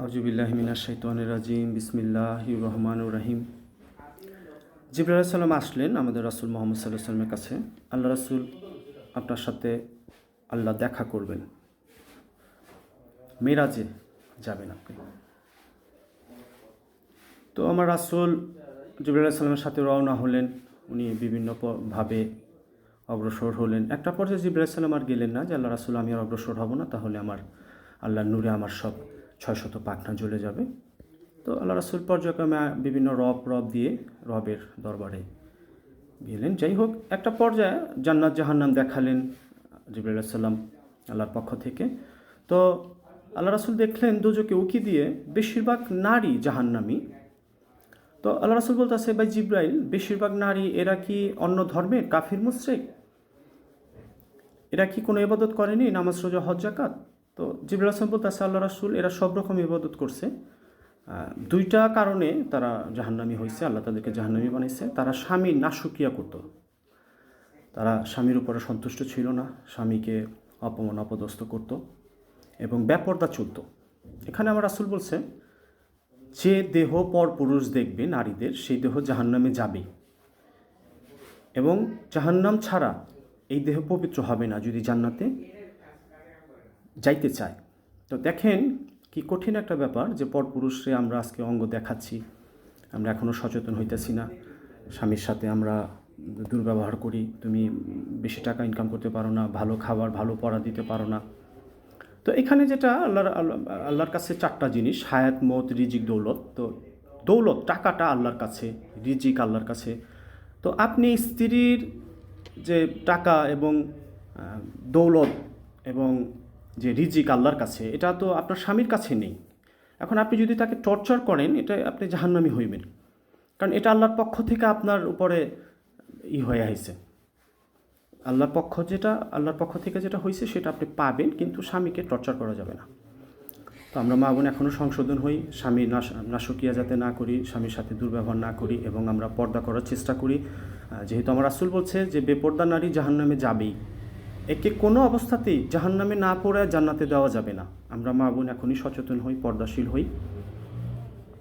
আউযুবিল্লাহি মিনাশ শাইতানির রাজিম বিসমিল্লাহির রহমানির রহিম। জিবরাইল আলাইহিস সালাম আসলেন আমাদের রাসূল মুহাম্মদ সাল্লাল্লাহু আলাইহি ওয়াসাল্লামের কাছে। আল্লাহ রাসূল, আপনার সাথে আল্লাহ দেখা করবেন, মেরাজে যাবেন আপনি। তো আমার রাসূল জিবরাইল আলাইহিস সালামের সাথে রওনা হলেন। উনি বিভিন্ন ভাবে অগ্রসর হলেন। একটা পর্যায়ে জিবরাইল আলাইহিস সালাম আর গেলেন না যে আল্লাহ রাসূল, আমি আর অগ্রসর হব না, তাহলে আমার আল্লাহর নূরে আমার সব 600 পাখনা জ্বলে যাবে। তো আল্লাহ রাসূল পর্যায়ক্রমে বিভিন্ন রব দিয়ে রবের দরবারে গেলেন। যাই হোক, একটা পর্যায়ে জান্নাত জাহান্নাম দেখালেন জিবরাইল আলাইহিস সালাম আল্লাহর পক্ষ থেকে। তো আল্লাহ রাসূল দেখলেন দোজখে উকি দিয়ে বেশিরভাগ নারী জাহান্নামী। তো আল্লাহ রাসূল বলতেছে, ভাই জিবরাইল, বেশিরভাগ নারী এরা কি অন্য ধর্মের কাফির মুশরিক? এরা কি কোনো ইবাদত করেনি, নামাজ রোজা হজ জাকাত? তো জিবরাইল আলাইহিস সালাম বলতেছে, আল্লাহ রাসূল, এরা সব রকম ইবাদত করছে। দুইটা কারণে তারা জাহান্নামী হয়েছে, আল্লাহ তাদেরকে জাহান্নামী বানাইছে। তারা স্বামীর নাশুকিয়া করত, তারা স্বামীর উপরে সন্তুষ্ট ছিল না, স্বামীকে অপমান অপদস্থ করত এবং বেপরদা চলত। এখানে আমার রাসূল বলছে, যে দেহ পর পুরুষ দেখবে নারীদের, সেই দেহ জাহান্নামে যাবে এবং জাহান্নাম ছাড়া এই দেহ পবিত্র হবে না যদি জান্নাতে যাইতে চায়। তো দেখেন কি কঠিন একটা ব্যাপার যে পরপুরুষে আমরা আজকে অঙ্গ দেখাচ্ছি, আমরা এখনও সচেতন হইতেছি না। স্বামীর সাথে আমরা দুর্ব্যবহার করি, তুমি বেশি টাকা ইনকাম করতে পারো না, ভালো খাবার ভালো পড়া দিতে পারো না। তো এখানে যেটা আল্লাহর কাছে 4টা জিনিস, হায়াত, মত, রিজিক, দৌলত। তো দৌলত, টাকাটা আল্লাহর কাছে, রিজিক আল্লাহর কাছে। তো আপনি স্ত্রীর যে টাকা এবং দৌলত এবং যে রিজিক আল্লাহর কাছে, এটা তো আপনার স্বামীর কাছে নেই। এখন আপনি যদি তাকে টর্চার করেন, এটা আপনি জাহান্নামী হইবেন, কারণ এটা আল্লাহর পক্ষ থেকে আপনার উপরে হয়ে আইছে। আল্লাহর পক্ষ থেকে যেটা হয়েছে সেটা আপনি পাবেন, কিন্তু স্বামীকে টর্চার করা যাবে না। তো আমরা মা বোন এখনও সংশোধন হই, স্বামীর নাশকিয়া যাতে না করি, স্বামীর সাথে দুর্ব্যবহার না করি এবং আমরা পর্দা করার চেষ্টা করি। যেহেতু আমার রাসূল বলছে যে বেপর্দা নারী জাহান্নামে যাবেই, একে কোনো অবস্থাতেই জাহান্নামে না পড়ে জান্নাতে দেওয়া যাবে না। আমরা মা বোন এখনই সচেতন হই, পর্দাশীল হই।